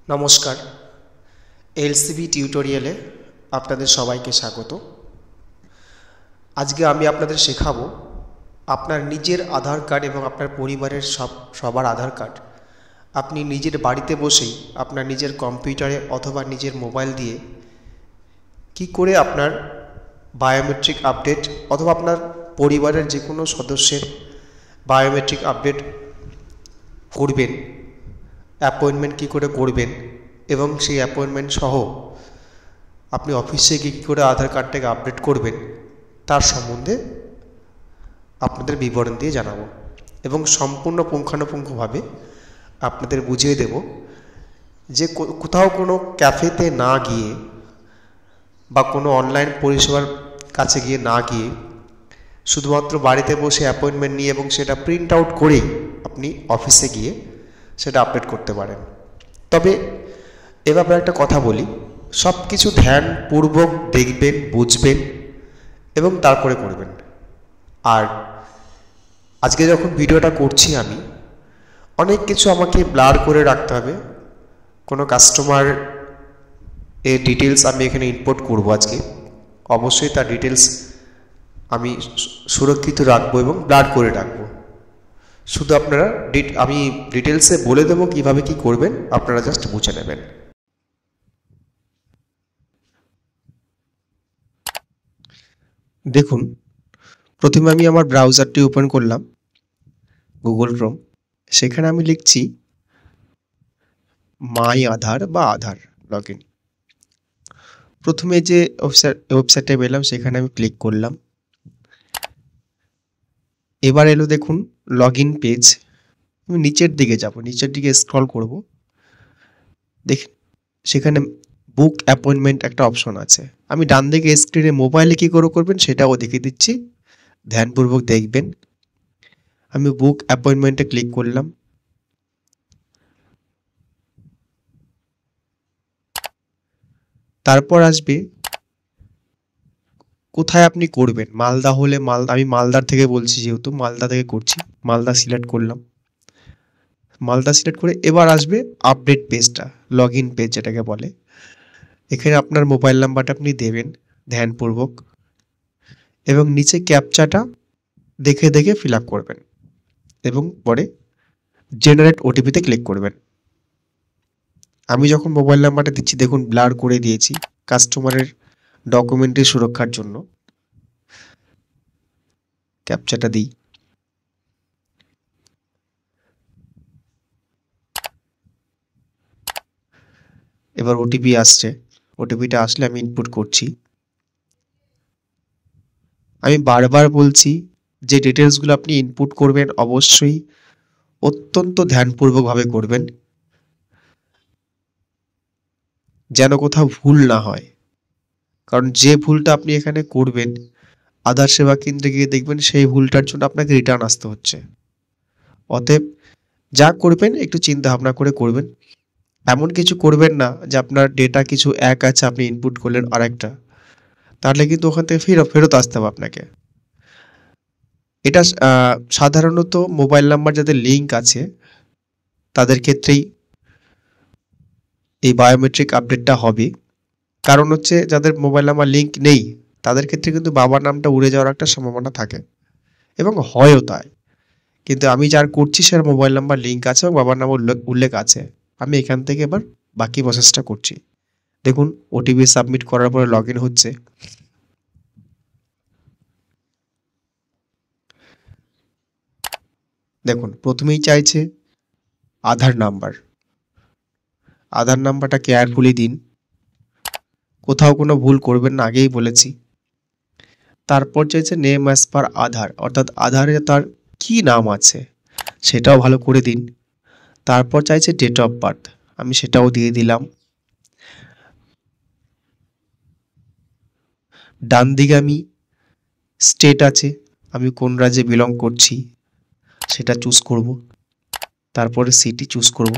নমস্কার, এলসিবি টিউটোরিয়ালে আপনাদের সবাইকে স্বাগত। আজকে আমি আপনাদের শেখাবো আপনার নিজের আধার কার্ড এবং আপনার পরিবারের সবার আধার কার্ড আপনি নিজের বাড়িতে বসেই আপনার নিজের কম্পিউটারে অথবা নিজের মোবাইল দিয়ে কি করে আপনার বায়োমেট্রিক আপডেট অথবা আপনার পরিবারের যে কোনো সদস্যের বায়োমেট্রিক আপডেট করবেন, অ্যাপয়েন্টমেন্ট কী করে করবেন এবং সেই অ্যাপয়েন্টমেন্ট সহ আপনি অফিসে গিয়ে কী করে আধার কার্ডটাকে আপডেট করবেন তার সম্বন্ধে আপনাদের বিবরণ দিয়ে জানাবো এবং সম্পূর্ণ পুঙ্খানুপুঙ্খভাবে আপনাদের বুঝিয়ে দেব যে কোথাও কোনো ক্যাফেতে না গিয়ে বা কোনো অনলাইন পরিষেবার কাছে গিয়ে না গিয়ে শুধুমাত্র বাড়িতে বসে অ্যাপয়েন্টমেন্ট নিয়ে এবং সেটা প্রিন্ট আউট করেই আপনি অফিসে গিয়ে সেটা আপডেট করতে পারেন। তবে এ ব্যাপারে একটা কথা বলি, সব কিছু ধ্যানপূর্বক দেখবেন, বুঝবেন এবং তারপরে করবেন। আর আজকে যখন ভিডিওটা করছি আমি অনেক কিছু আমাকে ব্লার করে রাখতে হবে। কোনো কাস্টমার এর ডিটেলস আমি এখানে ইনপুট করব আজকে, অবশ্যই তার ডিটেলস আমি সুরক্ষিত রাখবো এবং ব্লার করে রাখবো। শুধু আপনারা আমি ডিটেলসে বলে দেবো কিভাবে কি করবেন, আপনারা জাস্ট বুঝে নেবেন। দেখুন, প্রথমে আমি আমার ব্রাউজারটি ওপেন করলাম, গুগল ক্রোম। সেখানে আমি লিখছি মাই আধার বা আধার লগইন। প্রথমে যে ওয়েবসাইটে পেলাম সেখানে আমি ক্লিক করলাম। এবার এলো দেখুন লগইন পেজ। আমি নিচের দিকে যাব, নিচের দিকে স্ক্রল করব। দেখুন সেখানে বুক অ্যাপয়েন্টমেন্ট একটা অপশন আছে। আমি ডান দিকে স্ক্রিনে মোবাইলে কী করে করবেন সেটাও দেখিয়ে দিচ্ছি, ধ্যানপূর্বক দেখবেন। আমি বুক অ্যাপয়েন্টমেন্টে ক্লিক করলাম। তারপর আসবে কোথায় আপনি করবেন। মালদা হলে আমি মালদার থেকে বলছি, যেহেতু মালদা থেকে করছি, মালদা সিলেক্ট করলাম। মালদা সিলেক্ট করে এবার আসবে আপডেট পেজটা, লগ ইন পেজ যেটাকে বলে। এখানে আপনার মোবাইল নাম্বারটা আপনি দেবেন ধ্যানপূর্বক এবং নিচে ক্যাপচাটা দেখে দেখে ফিল আপ করবেন এবং পরে জেনারেট ওটিপিতে ক্লিক করবেন। আমি যখন মোবাইল নাম্বারটা দিচ্ছি দেখুন ব্লার করে দিয়েছি কাস্টমারের ডকুমেন্টের সুরক্ষার জন্য। ক্যাপচাটা দিই। এবার ওটিপি আসছে, ওটিপিটা আসলে আমি ইনপুট করছি। আমি বারবার বলছি যে ডিটেলসগুলো আপনি ইনপুট করবেন অবশ্যই অত্যন্ত ধ্যানপূর্বকভাবে করবেন, যেন কোথাও ভুল না হয়। কারণ যে ভুলটা আপনি এখানে করবেন আধার সেবা কেন্দ্রে গিয়ে দেখবেন সেই ভুলটার জন্য আপনাকে রিটার্ন আসতে হচ্ছে। অতএব যা করবেন একটু চিন্তা ভাবনা করে করবেন। এমন কিছু করবেন না যে আপনার ডেটা কিছু এক আছে, আপনি ইনপুট করলেন আরেকটা, তাহলে কিন্তু ওখান থেকে ফেরত আসতে হবে আপনাকে। এটা সাধারণত মোবাইল নাম্বার যাদের লিঙ্ক আছে তাদের ক্ষেত্রেই এই বায়োমেট্রিক আপডেটটা হবে। কারণ হচ্ছে যাদের মোবাইল নাম্বার লিঙ্ক নেই তাদের ক্ষেত্রে কিন্তু বাবার নামটা উড়ে যাওয়ার একটা সম্ভাবনা থাকে এবং হয়ও তাই। কিন্তু আমি যার করছি সেটার মোবাইল নাম্বার লিঙ্ক আছে এবং বাবার নাম উল্লেখ আছে। আমি এখান থেকে এবার বাকি প্রসেসটা করছি। দেখুন ওটিপি সাবমিট করার পরে লগ ইন হচ্ছে। দেখুন প্রথমেই চাইছে আধার নাম্বার। আধার নাম্বারটা কেয়ারফুলি দিন, কোথাও কোনো ভুল করবেন না, আগেই বলেছি। তারপর চাইছে নেম অ্যাজ পার আধার, অর্থাৎ আধারে তার কি নাম আছে সেটাও ভালো করে দিন। তারপর চাইছে ডেট অফ বার্থ, আমি সেটাও দিয়ে দিলাম। ডান দিকে আমি স্টেট আছে, আমি কোন রাজ্যে বিলং করছি সেটা চুজ করব। তারপরে সিটি চুজ করব,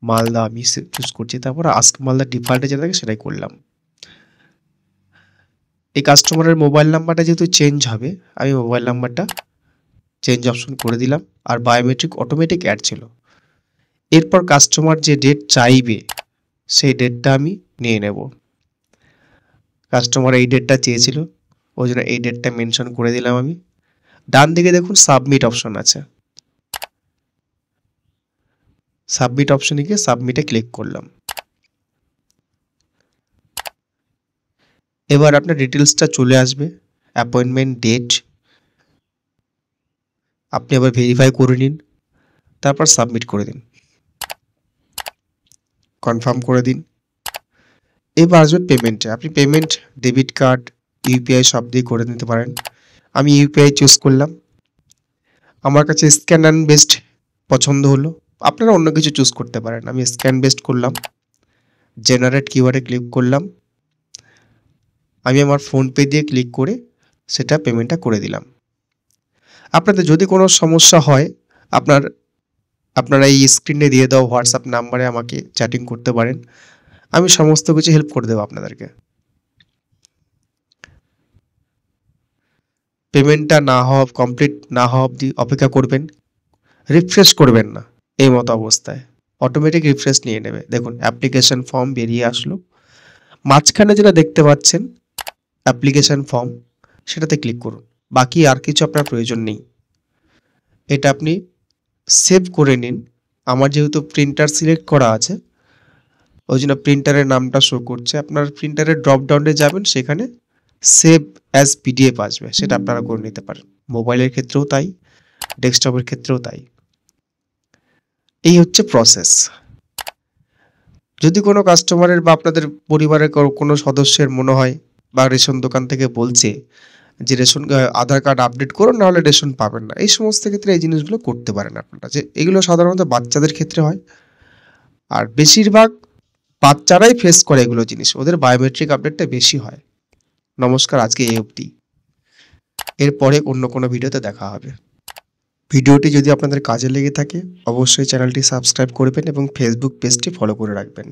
মালদা আমি চুজ করছি। তারপর আস্ক মালদা ডিফল্টে যেটা থাকে সেটাই করলাম। এই কাস্টমারের মোবাইল নাম্বারটা যেহেতু চেঞ্জ হবে আমি মোবাইল নাম্বারটা চেঞ্জ অপশন করে দিলাম। আর বায়োমেট্রিক অটোমেটিক অ্যাড ছিল। এরপর কাস্টমার যে ডেট চাইবে সেই ডেটটা আমি নিয়ে নেব। কাস্টমার এই ডেটটা চেয়েছিল, ওই জন্য এই ডেটটা মেনশন করে দিলাম আমি। ডান দিকে দেখুন সাবমিট অপশন আছে, সাবমিট অপশনে গিয়ে সাবমিটে ক্লিক করলাম। এবার আপনার ডিটেলসটা চলে আসবে, অ্যাপয়েন্টমেন্ট ডেট, আপনি আবার ভেরিফাই করে নিন, তারপর সাবমিট করে দিন, কনফার্ম করে দিন। এবার আসবেন পেমেন্টে। আপনি পেমেন্ট ডেবিট কার্ড, ইউপিআই সব দিয়ে করে নিতে পারেন। আমি ইউপিআই চুজ করলাম, আমার কাছে স্ক্যান অ্যান্ড বেসড পছন্দ হলো, আপনারা অন্য কিছু চুজ করতে পারেন। আমি স্ক্যান বেসড করলাম, জেনারেট কিউআরে ক্লিক করলাম, আমি আমার ফোনপে দিয়ে ক্লিক করে সেটা পেমেন্টটা করে দিলাম। আপনাদের যদি কোনো সমস্যা হয় আপনারা এই স্ক্রিনে দিয়ে দাও হোয়াটসঅ্যাপ নাম্বারে আমাকে চ্যাটিং করতে পারেন, আমি সমস্ত কিছু হেল্প করে দেবো আপনাদেরকে। পেমেন্টটা না হওয়া কমপ্লিট না হওয়া অবধি অপেক্ষা করবেন, রিফ্রেশ করবেন না। এই মতো অবস্থায় অটোমেটিক রিফ্রেশ নিয়ে নেবে। দেখুন অ্যাপ্লিকেশন ফর্ম বেরিয়ে আসলো, মাঝখানে যেটা দেখতে পাচ্ছেন অ্যাপ্লিকেশন ফর্ম, সেটাতে ক্লিক করুন। বাকি আর কিছু আপনার প্রয়োজন নেই, এটা আপনি সেভ করে নিন। আমার যেহেতু প্রিন্টার সিলেক্ট করা আছে ওই জন্য প্রিন্টারের নামটা শো করছে। আপনার প্রিন্টারের ড্রপ ডাউনে যাবেন, সেখানে সেভ অ্যাজ পিডিএফ আসবে, সেটা আপনারা করে নিতে পারেন। মোবাইলের ক্ষেত্রেও তাই, ডেস্কটপের ক্ষেত্রেও তাই। এই হচ্ছে প্রসেস। যদি কোনো কাস্টমারের বা আপনাদের পরিবারের কোনো সদস্যের মনে হয় বা রেশন দোকান থেকে বলছে যে রেশন আধার কার্ড আপডেট করুন, নাহলে রেশন পাবেন না, এই সমস্ত ক্ষেত্রে এই জিনিসগুলো করতে পারেন আপনারা। যে এগুলো সাধারণত বাচ্চাদের ক্ষেত্রে হয়, আর বেশিরভাগ বাচ্চারাই ফেস করে এগুলো জিনিস, ওদের বায়োমেট্রিক আপডেটটা বেশি হয়। নমস্কার, আজকে এই অবধি, এরপরে অন্য কোনো ভিডিওতে দেখা হবে। ভিডিওটি যদি আপনাদের কাজে লেগে থাকে অবশ্যই চ্যানেলটি সাবস্ক্রাইব করবেন এবং ফেসবুক পেজটি ফলো করে রাখবেন।